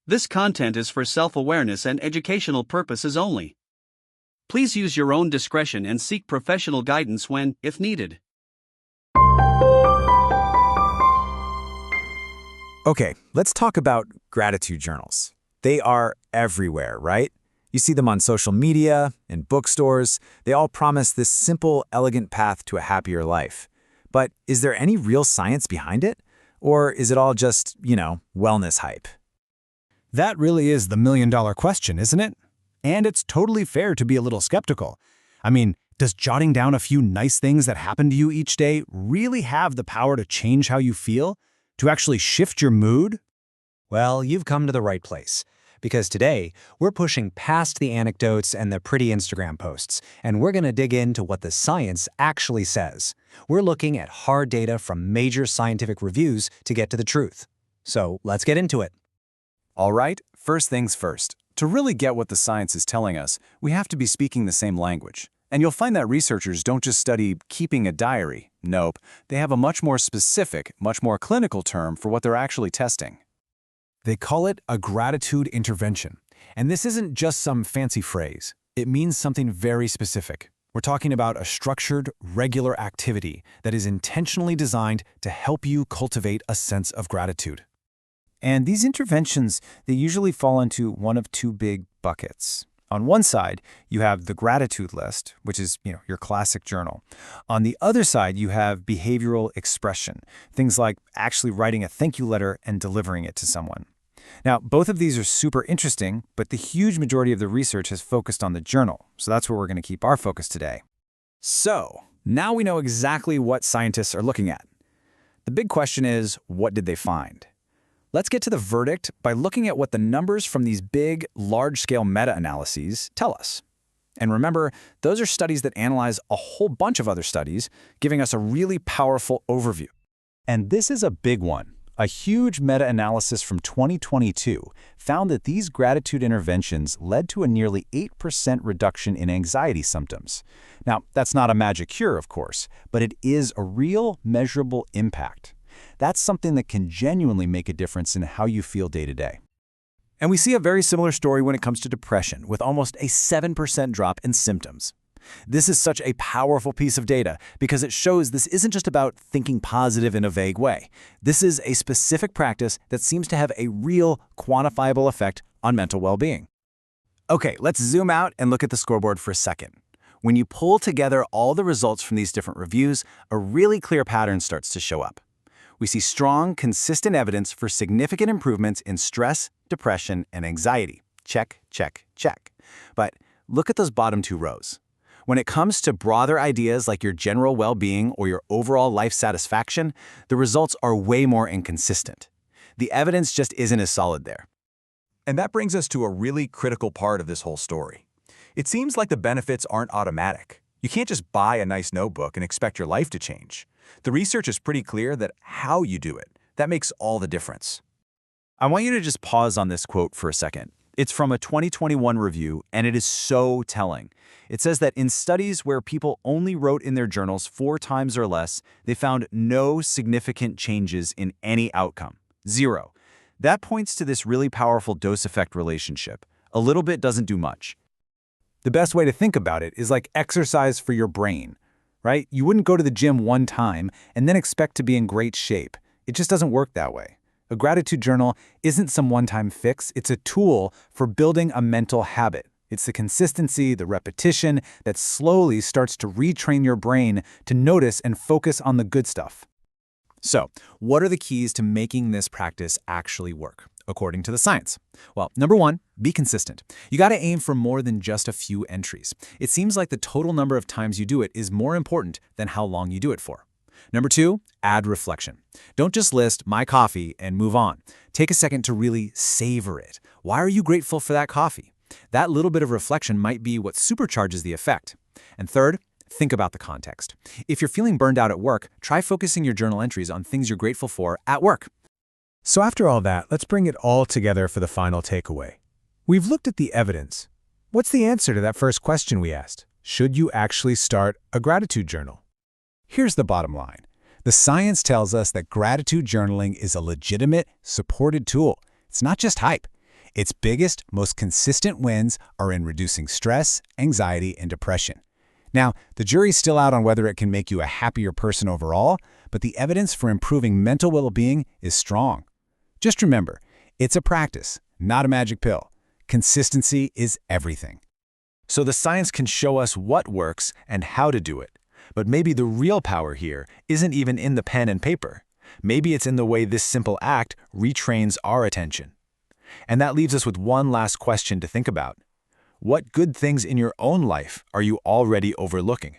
This content is for self-awareness and educational purposes only. Please use your own discretion and seek professional guidance when, if needed. Okay, let's talk about gratitude journals. They are everywhere, right? You see them on social media, in bookstores. They all promise this simple, elegant path to a happier life. But is there any real science behind it? Or is it all just, wellness hype? That really is the million-dollar question, isn't it? And it's totally fair to be a little skeptical. I mean, does jotting down a few nice things that happen to you each day really have the power to change how you feel? To actually shift your mood? Well, you've come to the right place. Because today, we're pushing past the anecdotes and the pretty Instagram posts, and we're going to dig into what the science actually says. We're looking at hard data from major scientific reviews to get to the truth. So let's get into it. All right, first things first. To really get what the science is telling us, we have to be speaking the same language. And you'll find that researchers don't just study keeping a diary. Nope, they have a much more specific, much more clinical term for what they're actually testing. They call it a gratitude intervention. And this isn't just some fancy phrase. It means something very specific. We're talking about a structured, regular activity that is intentionally designed to help you cultivate a sense of gratitude. And these interventions, they usually fall into one of two big buckets. On one side, you have the gratitude list, which is, your classic journal. On the other side, you have behavioral expression, things like actually writing a thank you letter and delivering it to someone. Now, both of these are super interesting, but the huge majority of the research has focused on the journal, so that's where we're going to keep our focus today. So, now we know exactly what scientists are looking at. The big question is, what did they find? Let's get to the verdict by looking at what the numbers from these big, large-scale meta-analyses tell us. And remember, those are studies that analyze a whole bunch of other studies, giving us a really powerful overview. And this is a big one. A huge meta-analysis from 2022 found that these gratitude interventions led to a nearly 8% reduction in anxiety symptoms. Now, that's not a magic cure, of course, but it is a real, measurable impact. That's something that can genuinely make a difference in how you feel day to day. And we see a very similar story when it comes to depression, with almost a 7% drop in symptoms. This is such a powerful piece of data because it shows this isn't just about thinking positive in a vague way. This is a specific practice that seems to have a real, quantifiable effect on mental well-being. Okay, let's zoom out and look at the scoreboard for a second. When you pull together all the results from these different reviews, a really clear pattern starts to show up. We see strong, consistent evidence for significant improvements in stress, depression, and anxiety. Check, check, check. But look at those bottom two rows. When it comes to broader ideas like your general well-being or your overall life satisfaction, the results are way more inconsistent. The evidence just isn't as solid there. And that brings us to a really critical part of this whole story. It seems like the benefits aren't automatic. You can't just buy a nice notebook and expect your life to change. The research is pretty clear that how you do it, that makes all the difference. I want you to just pause on this quote for a second. It's from a 2021 review, and it is so telling. It says that in studies where people only wrote in their journals 4 times or less, they found no significant changes in any outcome. 0. That points to this really powerful dose-effect relationship. A little bit doesn't do much. The best way to think about it is like exercise for your brain, right? You wouldn't go to the gym one time and then expect to be in great shape. It just doesn't work that way. A gratitude journal isn't some one-time fix. It's a tool for building a mental habit. It's the consistency, the repetition that slowly starts to retrain your brain to notice and focus on the good stuff. So, what are the keys to making this practice actually work, according to the science? Well, number 1, be consistent. You got to aim for more than just a few entries. It seems like the total number of times you do it is more important than how long you do it for. Number 2, add reflection. Don't just list my coffee and move on. Take a second to really savor it. Why are you grateful for that coffee? That little bit of reflection might be what supercharges the effect. And third, think about the context. If you're feeling burned out at work, try focusing your journal entries on things you're grateful for at work. So after all that, let's bring it all together for the final takeaway. We've looked at the evidence. What's the answer to that first question we asked? Should you actually start a gratitude journal? Here's the bottom line. The science tells us that gratitude journaling is a legitimate, supported tool. It's not just hype. Its biggest, most consistent wins are in reducing stress, anxiety, and depression. Now, the jury's still out on whether it can make you a happier person overall, but the evidence for improving mental well-being is strong. Just remember, it's a practice, not a magic pill. Consistency is everything. So the science can show us what works and how to do it. But maybe the real power here isn't even in the pen and paper. Maybe it's in the way this simple act retrains our attention. And that leaves us with one last question to think about. What good things in your own life are you already overlooking?